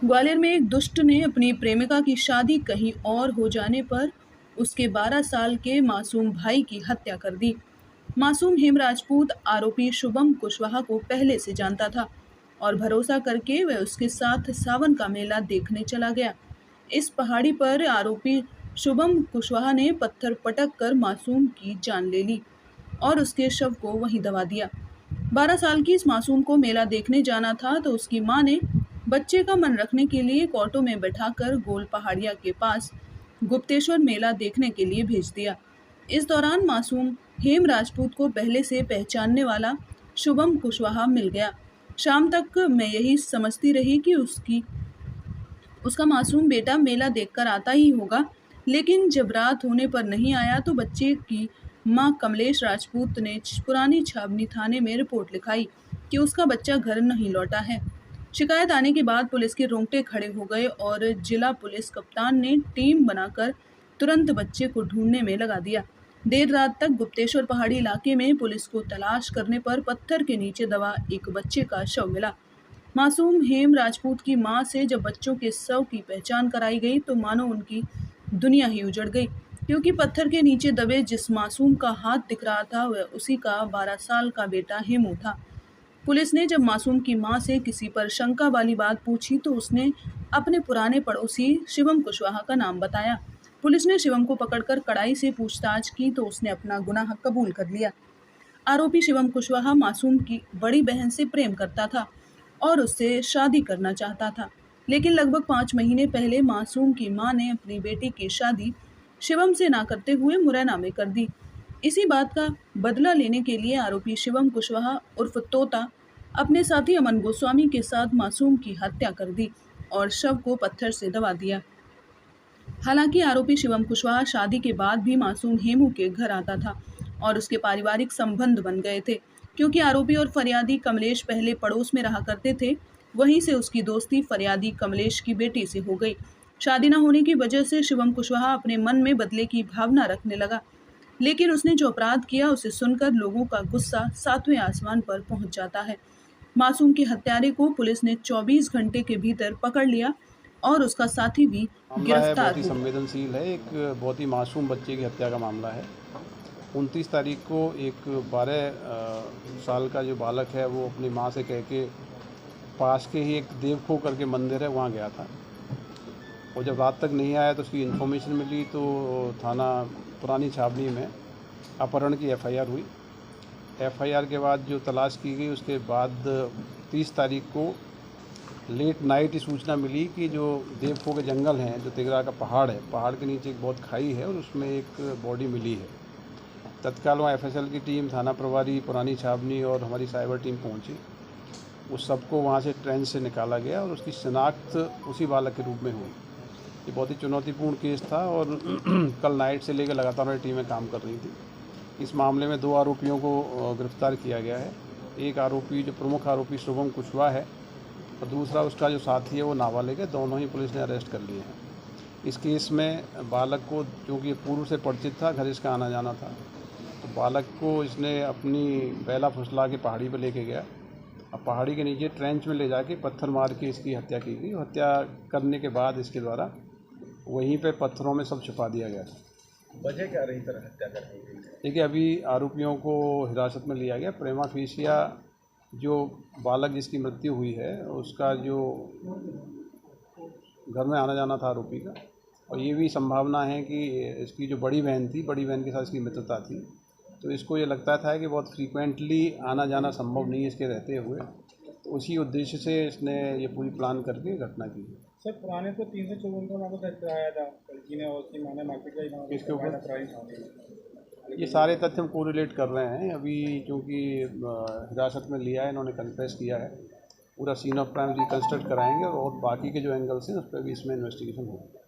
ग्वालियर में एक दुष्ट ने अपनी प्रेमिका की शादी कहीं और हो जाने पर उसके 12 साल के मासूम भाई की हत्या कर दी। मासूम हेम राजपूत आरोपी शुभम कुशवाहा को पहले से जानता था और भरोसा करके वह उसके साथ सावन का मेला देखने चला गया। इस पहाड़ी पर आरोपी शुभम कुशवाहा ने पत्थर पटक कर मासूम की जान ले ली और उसके शव को वहीं दबा दिया। 12 साल की इस मासूम को मेला देखने जाना था तो उसकी मां ने बच्चे का मन रखने के लिए एक ऑटो में बैठाकर गोल पहाड़िया के पास गुप्तेश्वर मेला देखने के लिए भेज दिया। इस दौरान मासूम हेम राजपूत को पहले से पहचानने वाला शुभम कुशवाहा मिल गया। शाम तक मैं यही समझती रही कि उसका मासूम बेटा मेला देखकर आता ही होगा, लेकिन जब रात होने पर नहीं आया तो बच्चे की मां कमलेश राजपूत ने पुरानी छावनी थाने में रिपोर्ट लिखाई कि उसका बच्चा घर नहीं लौटा है। शिकायत आने के बाद पुलिस के रोंगटे खड़े हो गए और जिला पुलिस कप्तान ने टीम बनाकर तुरंत बच्चे को ढूंढने में लगा दिया। देर रात तक गुप्तेश्वर पहाड़ी इलाके में पुलिस को तलाश करने पर पत्थर के नीचे दबा एक बच्चे का शव मिला। मासूम हेम राजपूत की मां से जब बच्चों के शव की पहचान कराई गई तो मानो उनकी दुनिया ही उजड़ गई, क्योंकि पत्थर के नीचे दबे जिस मासूम का हाथ दिख रहा था वह उसी का 12 साल का बेटा हेमू था। पुलिस ने जब मासूम की मां से किसी पर शंका वाली बात पूछी तो उसने अपने पुराने पड़ोसी शिवम कुशवाहा का नाम बताया। पुलिस ने शिवम को पकड़कर कड़ाई से पूछताछ की तो उसने अपना गुनाह कबूल कर लिया। आरोपी शिवम कुशवाहा मासूम की बड़ी बहन से प्रेम करता था और उससे शादी करना चाहता था, लेकिन लगभग 5 महीने पहले मासूम की मां ने अपनी बेटी की शादी शिवम से ना करते हुए मुरैना में कर दी। इसी बात का बदला लेने के लिए आरोपी शिवम कुशवाहा उर्फ तोता अपने साथी अमन गोस्वामी के साथ मासूम की हत्या कर दी और शव को पत्थर से दबा दिया। हालांकि आरोपी शिवम कुशवाहा शादी के बाद भी मासूम हेमू के घर आता था और उसके पारिवारिक संबंध बन गए थे, क्योंकि आरोपी और फरियादी कमलेश पहले पड़ोस में रहा करते थे। वहीं से उसकी दोस्ती फरियादी कमलेश की बेटी से हो गई। शादी न होने की वजह से शिवम कुशवाहा अपने मन में बदले की भावना रखने लगा, लेकिन उसने जो अपराध किया उसे सुनकर लोगों का गुस्सा 7वें आसमान पर पहुंच जाता है। मासूम के हत्यारे को पुलिस ने 24 घंटे के भीतर पकड़ लिया और उसका साथी भी मामला है गिरफ्तार बहुत ही हुआ। संवेदनशील है। एक बहुत ही मासूम बच्चे की हत्या का मामला है। 29 तारीख को एक 12 साल का जो बालक है वो अपनी माँ से कह के पास के ही एक देवखो करके मंदिर है वहाँ गया था, और जब रात तक नहीं आया तो उसकी इन्फॉर्मेशन मिली तो थाना पुरानी छावनी में अपहरण की एफआईआर हुई। एफआईआर के बाद जो तलाश की गई उसके बाद 30 तारीख को लेट नाइट ही सूचना मिली कि जो देवखो के जंगल हैं, जो तिगरा का पहाड़ है, पहाड़ के नीचे एक बहुत खाई है और उसमें एक बॉडी मिली है। तत्काल वहाँ एफएसएल की टीम, थाना प्रभारी, पुरानी छावनी और हमारी साइबर टीम पहुँची। उस सबको वहाँ से ट्रेन से निकाला गया और उसकी शिनाख्त उसी बालक के रूप में हुई। ये बहुत ही चुनौतीपूर्ण केस था और कल नाइट से लेकर लगातार हमारी टीमें काम कर रही थी। इस मामले में 2 आरोपियों को गिरफ्तार किया गया है। एक आरोपी जो प्रमुख आरोपी शुभम कुशवाहा है और दूसरा उसका जो साथी है वो नाबालिग है। दोनों ही पुलिस ने अरेस्ट कर लिए हैं। इस केस में बालक को, क्योंकि पूर्व से परिचित था, घर इसका आना जाना था, तो बालक को इसने अपनी पहला फुसला के पहाड़ी पर लेके गया। अब पहाड़ी के नीचे ट्रेंच में ले जाके पत्थर मार के इसकी हत्या की गई। हत्या करने के बाद इसके द्वारा वहीं पे पत्थरों में सब छुपा दिया गया। वजह क्या रही तरह हत्या करने की? देखिए, अभी आरोपियों को हिरासत में लिया गया। प्रेमा फेसिया जो बालक जिसकी मृत्यु हुई है उसका जो घर में आना जाना था आरोपी का, और ये भी संभावना है कि इसकी जो बड़ी बहन थी, बड़ी बहन के साथ इसकी मित्रता थी, तो इसको ये लगता था कि बहुत फ्रीक्वेंटली आना जाना संभव नहीं है इसके रहते हुए, तो उसी उद्देश्य से इसने ये पूरी प्लान करके घटना की। सर, पुराने को 354 का मामला दर्ज कराया था लड़की ने और उसकी मां ने मारपीट का इसके ऊपर पुरानी। ये सारे तथ्य हम कोरिलेट कर रहे हैं अभी, क्योंकि हिरासत में लिया है, इन्होंने कन्फेस किया है। पूरा सीन ऑफ क्राइम रिकंस्ट्रक्ट कराएंगे और बाकी के जो एंगल्स हैं उस पर भी इसमें इन्वेस्टिगेशन होगी।